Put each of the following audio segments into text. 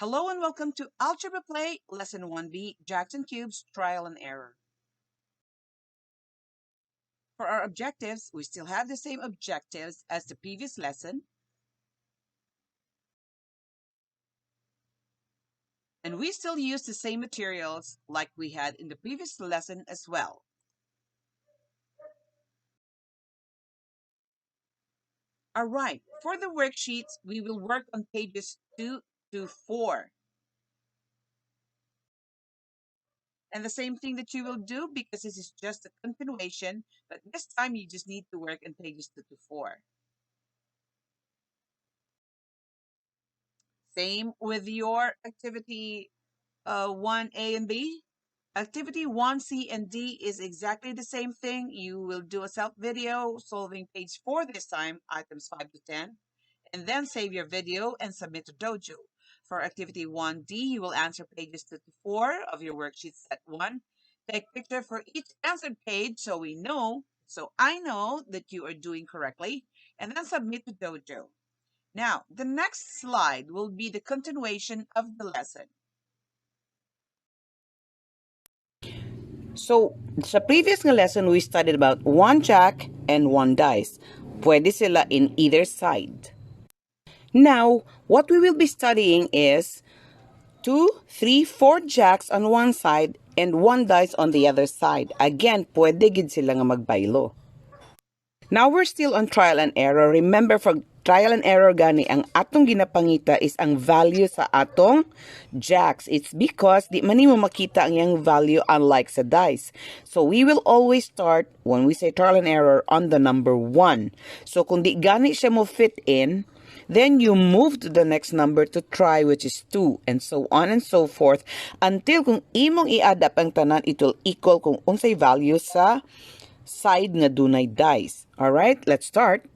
Hello and welcome to Algebra Play, Lesson 1b, Jacks and Cubes, Trial and Error. For our objectives, we still have the same objectives as the previous lesson. And we still use the same materials like we had in the previous lesson as well. All right, for the worksheets, we will work on pages 2 to 4. And the same thing that you will do because this is just a continuation, but this time you just need to work on pages 2 to 4. Same with your activity 1A and B. Activity 1C and D is exactly the same thing. You will do a self video solving page 4 this time, items 5 to 10, and then save your video and submit to Dojo. For activity 1D, you will answer pages 2 to 4 of your worksheet set 1. Take picture for each answered page so I know that you are doing correctly, and then submit to Dojo. Now, the next slide will be the continuation of the lesson. So, sa previous nga lesson, we studied about one jack and one dice. Pwede sila in either side. Now, what we will be studying is 2, 3, 4 jacks on one side and one dice on the other side. Again, pwede gid sila nga magbaylo. Now, we're still on trial and error. Remember, for trial and error gani, ang atong ginapangita is ang value sa atong jacks. It's because di man mo makita ang yang value unlike sa dice. So, we will always start, when we say trial and error, on the number 1. So, kung di gani siya mo fit in, then you move to the next number to try, which is 2, and so on and so forth, until kung imong i-add up ang tanan, it will equal kung unsay value sa side nga dunay dice. Alright, let's start.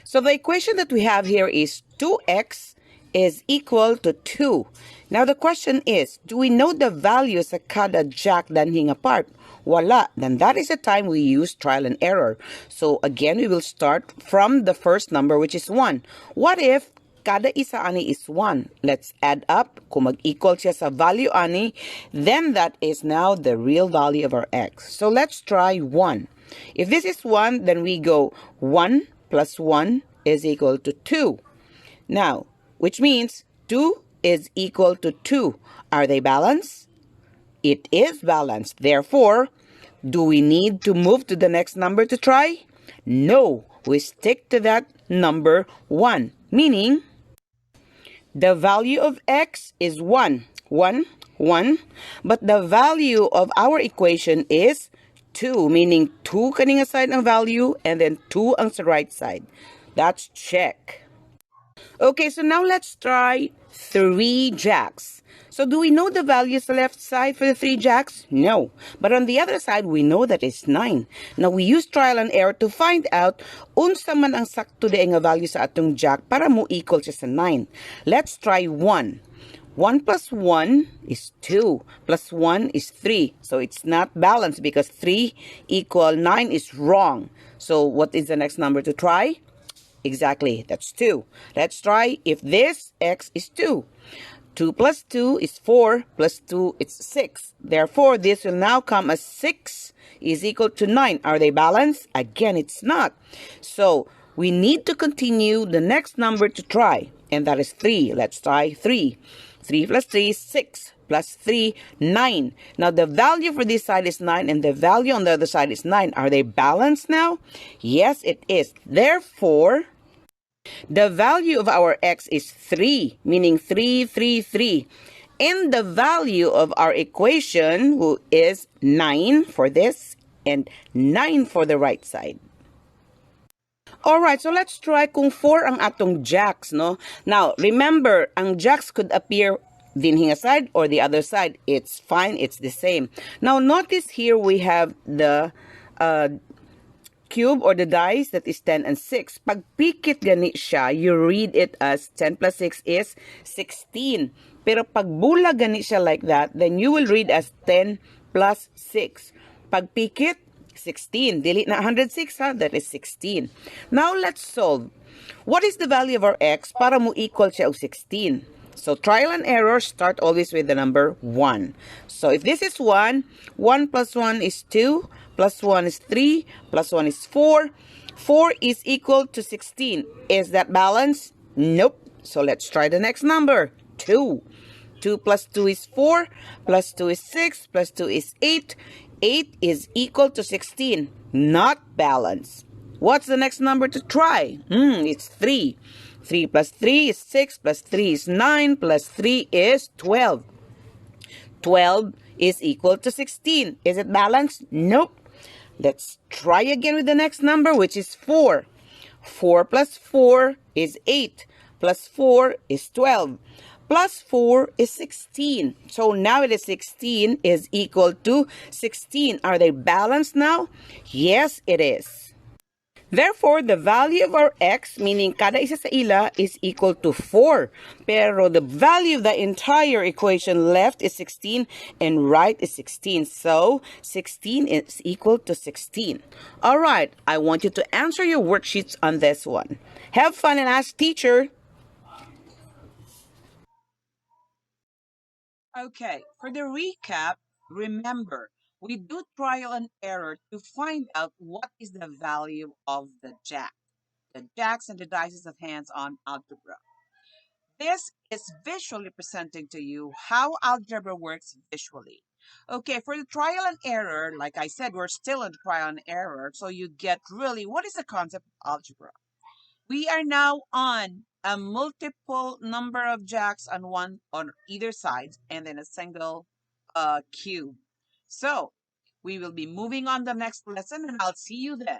So the equation that we have here is 2x is equal to 2. Now the question is, do we know the value sa kada jack danhing apart? Wala. Then that is the time we use trial and error. So again, we will start from the first number, which is 1. What if kada isa ani is 1? Let's add up. Kung mag-equal siya sa value ani, then that is now the real value of our x. So let's try 1. If this is 1, then we go 1 plus 1 is equal to 2. Now, which means 2 is equal to 2. Are they balanced? It is balanced. Therefore, do we need to move to the next number to try? No, we stick to that number 1, meaning the value of x is 1, 1, 1, but the value of our equation is 2, meaning 2 kaning side ng value and then 2 ang sa right side. That's check. Okay, so now let's try 3 jacks. So do we know the value sa left side for the 3 jacks? No. But on the other side, we know that it's 9. Now we use trial and error to find out unsa man ang sakto di nga value sa atong jack para mo equal siya sa 9. Let's try 1. 1 plus 1 is 2, plus 1 is 3. So it's not balanced because 3 equal 9 is wrong. So what is the next number to try? Exactly, that's 2. Let's try if this x is 2. 2 plus 2 is 4, plus 2 is 6. Therefore, this will now come as 6 is equal to 9. Are they balanced? Again, it's not. So we need to continue the next number to try, and that is 3. Let's try 3. 3 plus 3 is 6, plus 3, 9. Now, the value for this side is 9, and the value on the other side is 9. Are they balanced now? Yes, it is. Therefore, the value of our x is 3, meaning 3, 3, 3. And the value of our equation is 9 for this and 9 for the right side. Alright, so let's try kung 4 ang atong jacks, no? Now, remember, ang jacks could appear dinhing side or the other side. It's fine, it's the same. Now, notice here we have the cube or the dice that is 10 and 6. Pag pikit gani siya, you read it as 10 plus 6 is 16. Pero pag bula gani siya like that, then you will read as 10 plus 6. Pag pikit, 16. Delete na 106 ha. That is 16. Now let's solve. What is the value of our x para mo equal siya og 16? So trial and error, start always with the number 1. So if this is 1, 1 plus 1 is 2, plus 1 is 3, plus 1 is 4. 4 is equal to 16. Is that balanced? Nope. So let's try the next number, 2. 2 plus 2 is 4, plus 2 is 6, plus 2 is 8. 8 is equal to 16. Not balanced. What's the next number to try? It's 3. 3 plus 3 is 6, plus 3 is 9, plus 3 is 12. 12 is equal to 16. Is it balanced? Nope. Let's try again with the next number, which is 4. 4 plus 4 is 8, plus 4 is 12. Plus 4 is 16. So now it is 16 is equal to 16. Are they balanced now? Yes, it is. Therefore, the value of our x, meaning kada isa sa ila, is equal to 4. Pero the value of the entire equation left is 16 and right is 16. So, 16 is equal to 16. All right, I want you to answer your worksheets on this one. Have fun and ask teacher. Okay, for the recap, remember, we do trial and error to find out what is the value of the jacks and the dices of hands on algebra. This is visually presenting to you how algebra works visually. Okay, for the trial and error, like I said, we're still in trial and error, so you get really what is the concept of algebra. We are now on a multiple number of jacks on either side and then a single cube. So we will be moving on the next lesson and I'll see you then.